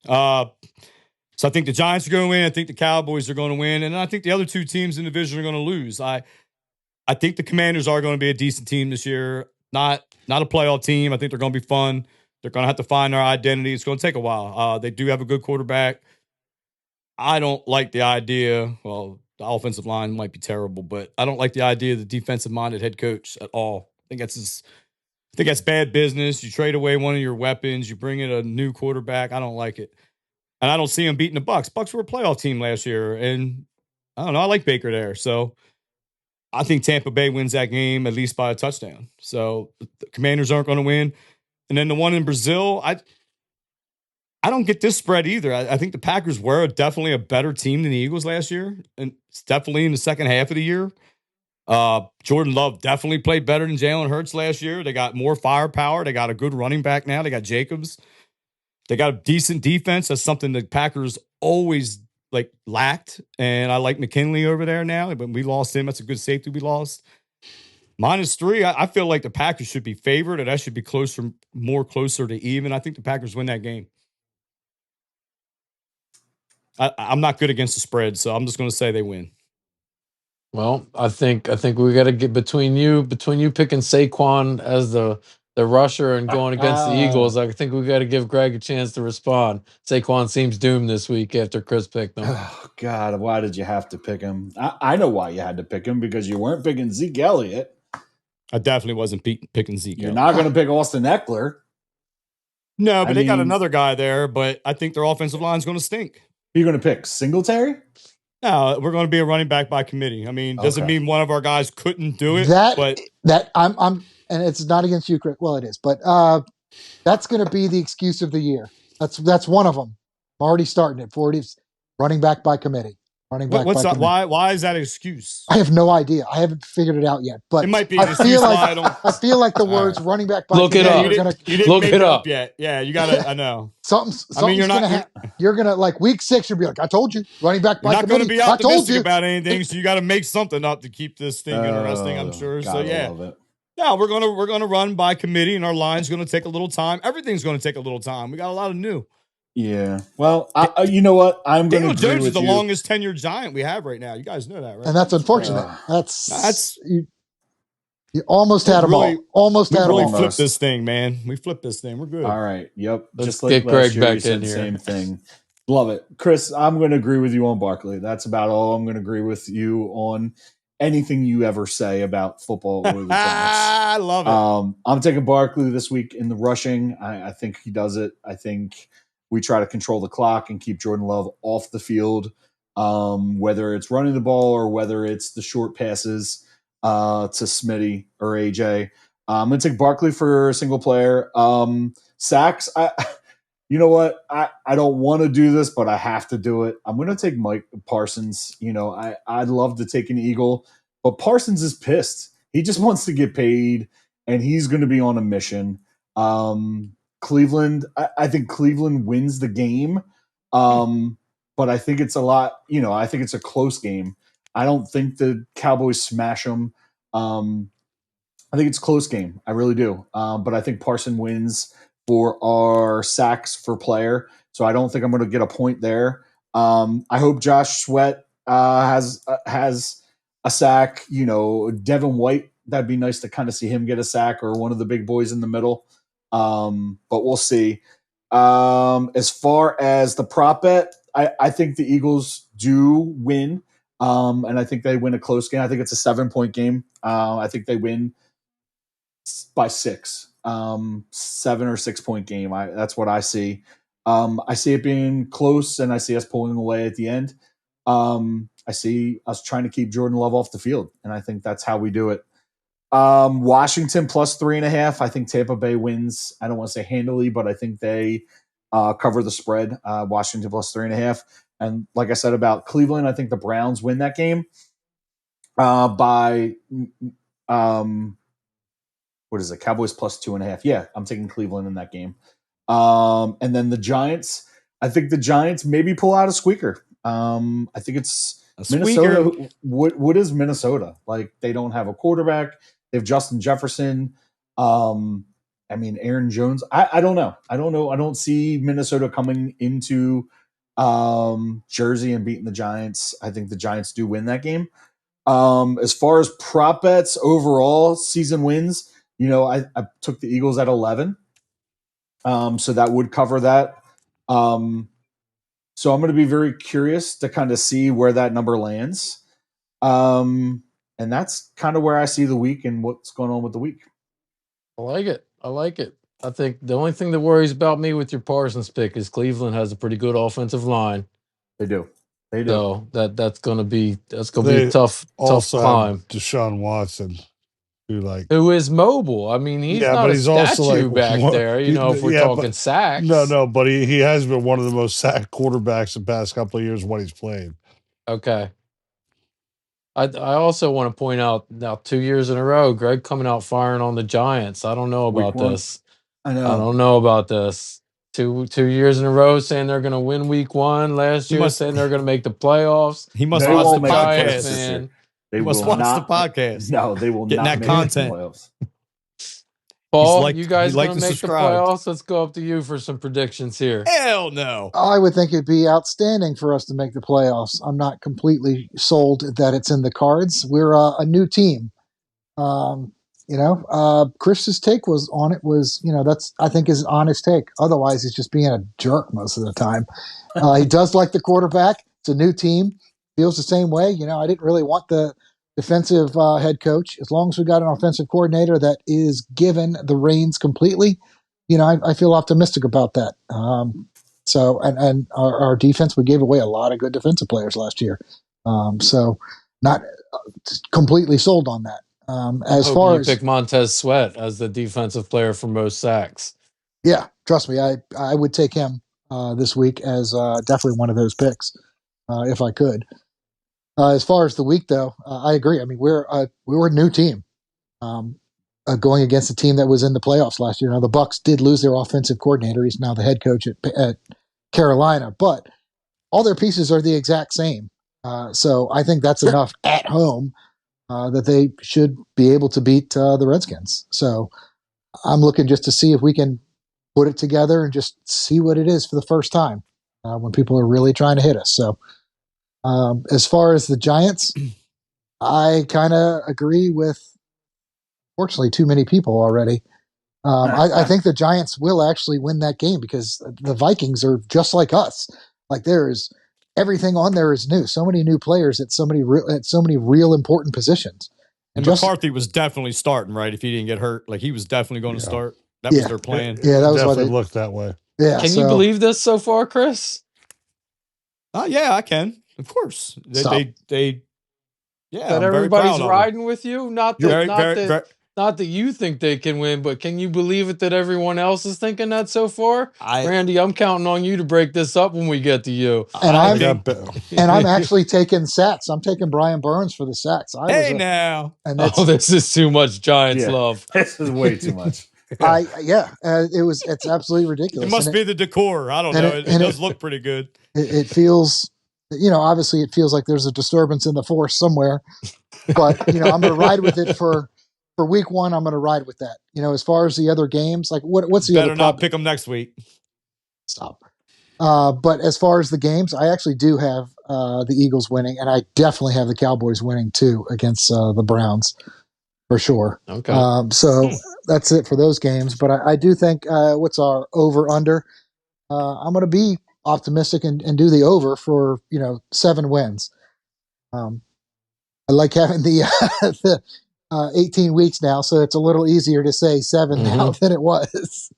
So I think the Giants are going to win. I think the Cowboys are going to win, and I think the other 2 teams in the division are going to lose. I think the Commanders are going to be a decent team this year. Not a playoff team. I think they're going to be fun. They're going to have to find their identity. It's going to take a while. They do have a good quarterback. I don't like the idea. Well, the offensive line might be terrible, but I don't like the idea of the defensive-minded head coach at all. I think that's bad business. You trade away one of your weapons. You bring in a new quarterback. I don't like it. And I don't see him beating the Bucs. Bucs were a playoff team last year, and I don't know. I like Baker there. So I think Tampa Bay wins that game at least by a touchdown. So the Commanders aren't going to win. And then the one in Brazil, I don't get this spread either. I think the Packers were definitely a better team than the Eagles last year, and it's definitely in the second half of the year. Jordan Love definitely played better than Jalen Hurts last year. They got more firepower. They got a good running back now. They got Jacobs. They got a decent defense. That's something the Packers always lacked. And I like McKinley over there now. But we lost him. That's a good safety we lost. -3. I feel like the Packers should be favored, and that should be closer to even. I think the Packers win that game. I'm not good against the spread, so I'm just going to say they win. Well, I think we got to get between you picking Saquon as the rusher and going against the Eagles. I think we got to give Greg a chance to respond. Saquon seems doomed this week after Chris picked him. Oh God, why did you have to pick him? I know why you had to pick him, because you weren't picking Zeke Elliott. I definitely wasn't picking Zeke. You're not going to pick Austin Eckler. No, but they got another guy there, but I think their offensive line is going to stink. Who are you going to pick? Singletary? No, we're going to be a running back by committee. I mean, doesn't mean one of our guys couldn't do it. That I'm and it's not against you, Chris. Well, it is, but that's going to be the excuse of the year. That's one of them. I'm already starting it. 40s running back by committee. Running back. What's that? Why is that an excuse? I have no idea. I haven't figured it out yet. But it might be. I feel like the words running back by committee. You didn't make it up yet. Yeah, you got to. I know. Something's you're gonna like week 6. You'll be like, I told you, running back by committee. You're not going to be optimistic about anything, so you got to make something up to keep this thing interesting. I'm sure. So yeah. No, we're gonna run by committee, and our line's going to take a little time. Everything's going to take a little time. We got a lot of new. Yeah. Well, you know what? I'm going to agree Jones with is the longest tenured Giant we have right now. You guys know that, right? And that's unfortunate. That's you almost had them all. Almost had them all. We flipped this thing, man. We flipped this thing. We're good. All right. Yep. Let's just like get Greg back in here. Same thing. Love it. Chris, I'm going to agree with you on Barkley. That's about all I'm going to agree with you on. Anything you ever say about football or the Giants. I love it. I'm taking Barkley this week in the rushing. I think he does it. I think we try to control the clock and keep Jordan Love off the field, whether it's running the ball or whether it's the short passes to Smitty or AJ. I'm going to take Barkley for a single player. Sacks, you know what? I don't want to do this, but I have to do it. I'm going to take Mike Parsons. You know, I'd love to take an Eagle, but Parsons is pissed. He just wants to get paid, and he's going to be on a mission. Cleveland, I think Cleveland wins the game, but I think it's a lot. You know, I think it's a close game. I don't think the Cowboys smash them. I think it's a close game. I really do. But I think Parsons wins for our sacks for player. So I don't think I'm going to get a point there. I hope Josh Sweat has a sack. You know, Devin White, that'd be nice to kind of see him get a sack, or one of the big boys in the middle. But we'll see. As far as the prop bet, I think the Eagles do win. And I think they win a close game. I think it's a 7-point game. I think they win by 6. 7 or 6 point game. That's what I see. I see it being close, and I see us pulling away at the end. I see us trying to keep Jordan Love off the field, and I think that's how we do it. Washington plus 3.5. I think Tampa Bay wins. I don't want to say handily, but I think they cover the spread. Washington plus 3.5. And like I said about Cleveland, I think the Browns win that game by what is it? Cowboys plus 2.5. Yeah, I'm taking Cleveland in that game. And then the Giants, I think the Giants maybe pull out a squeaker. I think it's Minnesota. What is Minnesota? Like, they don't have a quarterback. They have Justin Jefferson. I mean, Aaron Jones. I don't know. I don't see Minnesota coming into Jersey and beating the Giants. I think the Giants do win that game. As far as prop bets overall, season wins, you know, I took the Eagles at 11. So that would cover that. So I'm going to be very curious to kind of see where that number lands. And that's kind of where I see the week and what's going on with the week. I like it. I think the only thing that worries about me with your Parsons pick is Cleveland has a pretty good offensive line. They do. So that's gonna be a tough climb. Deshaun Watson, who is mobile. I mean, he's not a statue back there. You know, if we're talking sacks. No, but he has been one of the most sacked quarterbacks the past couple of years when he's played. Okay. I also want to point out now 2 years in a row, Greg coming out firing on the Giants. I don't know about this. I know. I don't know about this. Two years in a row saying they're going to win week 1. Last year saying they're going to make the playoffs. He must watch the podcast, man. They must watch the podcast. No, they will get not that make content. The playoffs. Paul, you guys liked going to and make the subscribed. playoffs? Let's go up to you for some predictions here. Hell no. I would think it'd be outstanding for us to make the playoffs. I'm not completely sold that it's in the cards. We're a new team. Chris's take was on it was, that's, I think, is an honest take. Otherwise, he's just being a jerk most of the time. He does like the quarterback. It's a new team. Feels the same way. I didn't really want the defensive head coach. As long as we got an offensive coordinator that is given the reins completely, I feel optimistic about that. And our defense, we gave away a lot of good defensive players last year. So not completely sold on that. As far you as pick Montez Sweat as the defensive player for most sacks. Yeah, trust me, I would take him this week as definitely one of those picks if I could. As far as the week, though, I agree. I mean, we were a new team going against a team that was in the playoffs last year. Now, the Bucs did lose their offensive coordinator. He's now the head coach at Carolina, but all their pieces are the exact same. So I think that's enough at home that they should be able to beat the Redskins. So I'm looking just to see if we can put it together and just see what it is for the first time when people are really trying to hit us. So as far as the Giants, I kind of agree with, fortunately, too many people already. I think the Giants will actually win that game because the Vikings are just like us. Like there's everything on there is new. So many new players at so many real important positions. And McCarthy was definitely starting, right? If he didn't get hurt, like he was definitely going to start. That was their plan. Yeah, that was definitely looked that way. Yeah. Can you believe this so far, Chris? Yeah, I can. Of course. That I'm everybody's very riding with you. Not that you think they can win, but can you believe it that everyone else is thinking that so far? Randy, I'm counting on you to break this up when we get to you. And I'm actually taking sacks. I'm taking Brian Burns for the sacks. This is too much Giants love. This is way too much. It's absolutely ridiculous. It must be the decor. I don't know. It does look pretty good. It feels, obviously it feels like there's a disturbance in the force somewhere, but I'm going to ride with it for week one. I'm going to ride with that. As far as the other games, like what's the other? Better not pick them next week. Stop. But as far as the games, I actually do have the Eagles winning, and I definitely have the Cowboys winning too against the Browns for sure. Okay. So that's it for those games. But I do think what's our over under? I'm going to be optimistic and do the over for 7 wins. I like having the 18 weeks now, so it's a little easier to say 7 now than it was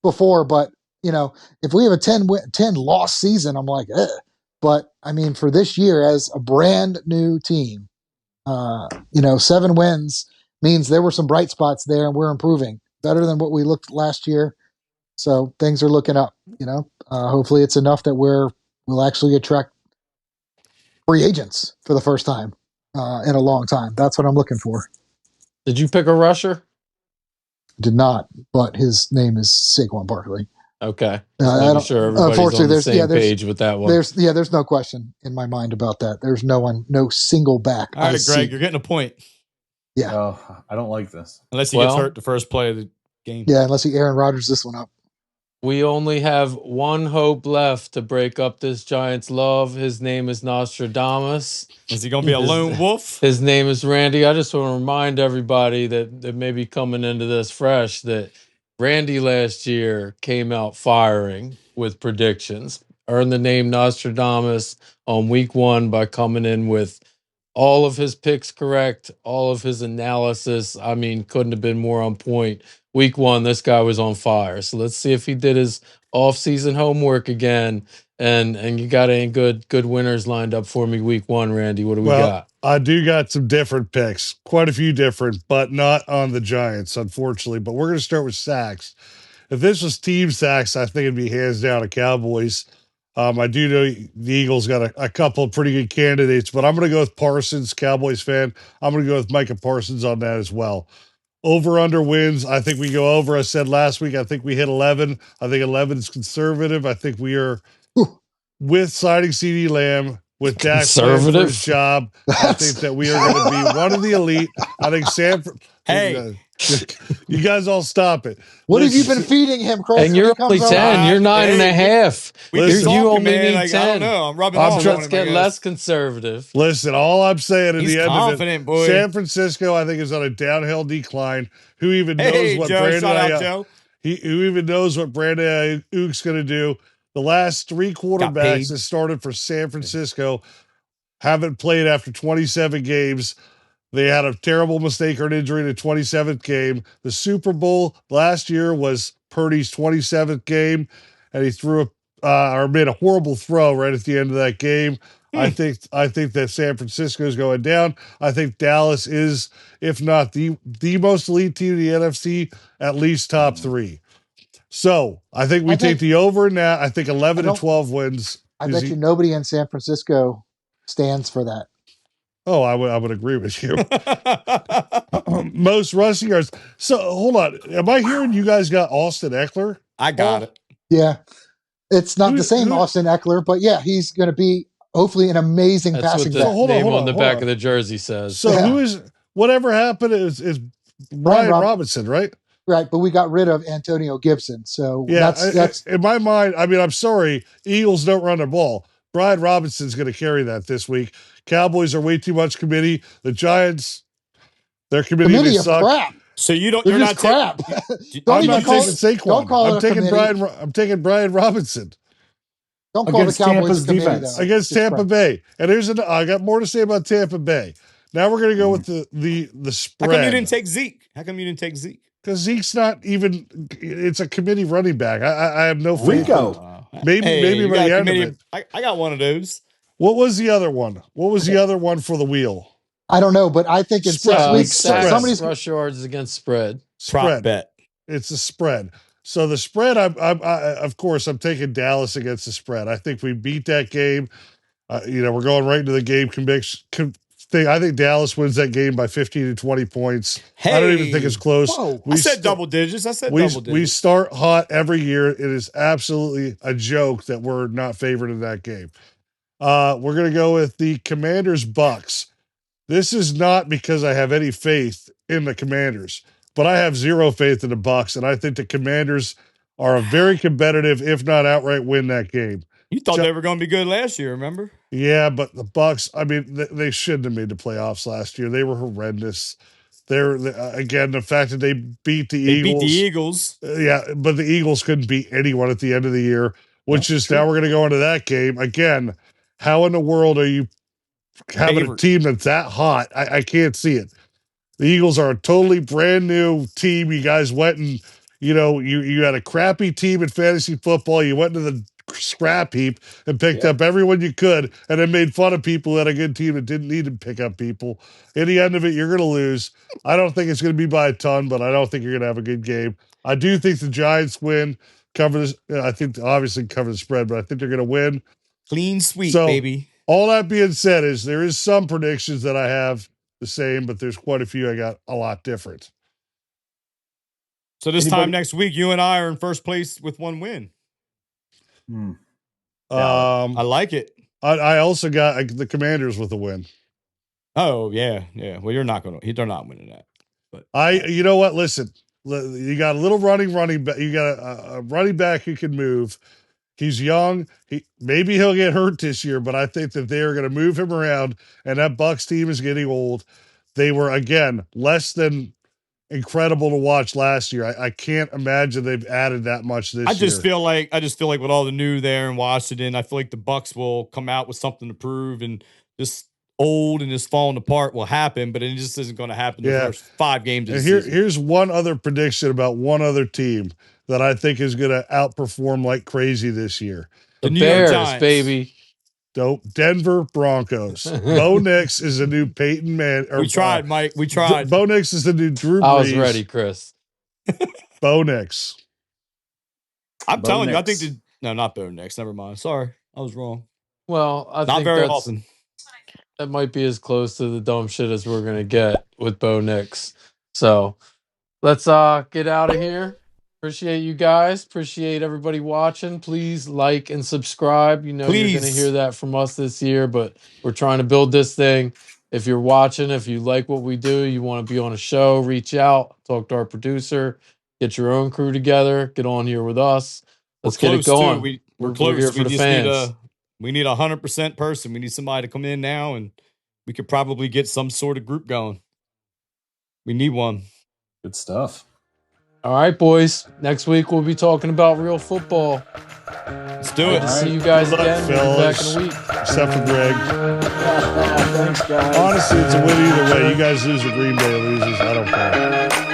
before. But if we have a 10 loss season, I'm like, ugh. But I mean, for this year as a brand new team, 7 wins means there were some bright spots there, and we're improving better than what we looked last year. So things are looking up. Hopefully, it's enough that we'll actually attract free agents for the first time in a long time. That's what I'm looking for. Did you pick a rusher? Did not, but his name is Saquon Barkley. Okay. I'm sure everybody's on the same page with that one. There's no question in my mind about that. There's no single back. All right, Greg, you're getting a point. Yeah. Oh, I don't like this. Unless he gets hurt the first play of the game. Yeah, unless he Aaron Rodgers this one up. We only have one hope left to break up this Giants love. His name is Nostradamus. Is he going to be a lone wolf? His name is Randy. I just want to remind everybody that may be coming into this fresh that Randy last year came out firing with predictions, earned the name Nostradamus on week 1 by coming in with all of his picks correct, all of his analysis. I mean, couldn't have been more on point. Week 1, this guy was on fire. So let's see if he did his off-season homework again. And you got any good winners lined up for me week 1, Randy? What do we got? I do got some different picks, quite a few different, but not on the Giants, unfortunately. But we're going to start with sacks. If this was team sacks, I think it'd be hands down to Cowboys. I do know the Eagles got a couple of pretty good candidates, but I'm going to go with Parsons, Cowboys fan. I'm going to go with Micah Parsons on that as well. Over under wins. I think we go over. I said last week, I think we hit 11. I think 11 is conservative. I think we are with signing CeeDee Lamb, with Dak playing for his job. I think that we are going to be one of the elite. I think Sanford. Hey, You guys all stop it. What have you Listen, been feeding him, Chris? And when you're he comes only over? 10. You're nine and a Hey, half. We've been Listen, You talking, only man. need Like, 10. I don't know. I'm rubbing I'm off So on let's him, I get guess. less conservative. Listen, all I'm saying at He's the end confident, of it, boy. San Francisco, I think, is on a downhill decline. Who even knows Hey, what Joe. Brandon Shout out, Joe. who even knows what Brandon Ayuk's going to do? The last three Got quarterbacks paid. that started for San Francisco haven't played after 27 games. They had a terrible mistake or an injury in the 27th game. The Super Bowl last year was Purdy's 27th game, and he threw or made a horrible throw right at the end of that game. I think that San Francisco is going down. I think Dallas is, if not the most elite team in the NFC, at least top three. So I think we take the over in that. I think 11 and 12 wins. I bet you nobody in San Francisco stands for that. Oh, I would agree with you. Most rushing yards. So hold on. Am I hearing you guys got Austin Eckler? I got it. Yeah. It's not the same Austin Eckler, but yeah, he's going to be hopefully an amazing That's passing what the back. name on the back of the jersey says. So who is whatever happened is Brian Robinson, right? Right, but we got rid of Antonio Gibson. So yeah, that's in my mind. I mean, I'm sorry, Eagles don't run the ball. Brian Robinson's going to carry that this week. Cowboys are way too much committee. The Giants, their committee of crap. So you don't. They're You're just not crap. I'm not taking Saquon. Don't call it a committee. I'm taking Brian Robinson. Don't call Against the Cowboys Tampa's committee, defense. though. Against Tampa Bay. And I got more to say about Tampa Bay. Now we're going to go with the spread. How come you didn't take Zeke? Because Zeke's not even. It's a committee running back. I have no faith. Rico. Maybe by the end of it. I got one of those. What was the other one? What was the other one for the wheel? I don't know, but I think in 6 weeks, somebody's rush yards against spread. Prop bet. It's a spread. So the spread, I of course, I'm taking Dallas against the spread. I think we beat that game. We're going right into the game thing. I think Dallas wins that game by 15 to 20 points. I don't even think it's close. I said double digits. We start hot every year. It is absolutely a joke that we're not favored in that game. We're going to go with the Commanders Bucks. This is not because I have any faith in the Commanders, but I have zero faith in the Bucks, and I think the Commanders are a very competitive, if not outright, win that game. You thought they were going to be good last year, remember? Yeah, but the Bucks. I mean, they shouldn't have made the playoffs last year. They were horrendous. Again, the fact that they beat the Eagles. Yeah, but the Eagles couldn't beat anyone at the end of the year, which is now we're going to go into that game again. How in the world are you having a team that's that hot? I can't see it. The Eagles are a totally brand new team. You guys went and, you had a crappy team in fantasy football. You went to the scrap heap and picked up everyone you could and then made fun of people who had a good team that didn't need to pick up people. In the end of it, you're going to lose. I don't think it's going to be by a ton, but I don't think you're going to have a good game. I do think the Giants win, cover this. I think obviously cover the spread, but I think they're going to win. Clean sweep, baby. All that being said is there is some predictions that I have the same, but there's quite a few I got a lot different. So time next week, you and I are in first place with one win. I like it. I also got the Commanders with a win. Oh yeah. Well, they're not winning that. But you know what? Listen, you got a little running back. You got a running back who can move. He's young. Maybe he'll get hurt this year, but I think that they are going to move him around. And that Bucks team is getting old. They were again less than incredible to watch last year. I can't imagine they've added that much this year. I just feel like with all the new there in Washington, I feel like the Bucks will come out with something to prove, and this old and this falling apart will happen, but it just isn't going to happen the first 5 games of the season. Here's one other prediction about one other team that I think is going to outperform like crazy this year. The Bears, baby. Denver Broncos. Bo Nix is the new Peyton Man. We tried, Mike. We tried. Bo Nix is the new Drew Brees. I was ready, Chris. Bo Nix. I'm telling you, I think not Bo Nix. Never mind. Sorry, I was wrong. Well, I not think very often. That might be as close to the dumb shit as we're gonna get with Bo Nix. So let's get out of here. Appreciate you guys. Appreciate everybody watching. Please like and subscribe. You're going to hear that from us this year, but we're trying to build this thing. if you're watching, if you like what we do, you want to be on a show, reach out, talk to our producer, get your own crew together, get on here with us. Let's get it going. Too. We're We're close. here for the fans. We need 100% person. We need somebody to come in now, and we could probably get some sort of group going. We need one. Good stuff. All right, boys. Next week we'll be talking about real football. Let's do it. See you guys Good luck, again. We'll be back fellas. in a week. Except for Greg. Thanks, guys. Honestly, it's a win either way. You guys lose or Green Bay loses. I don't care.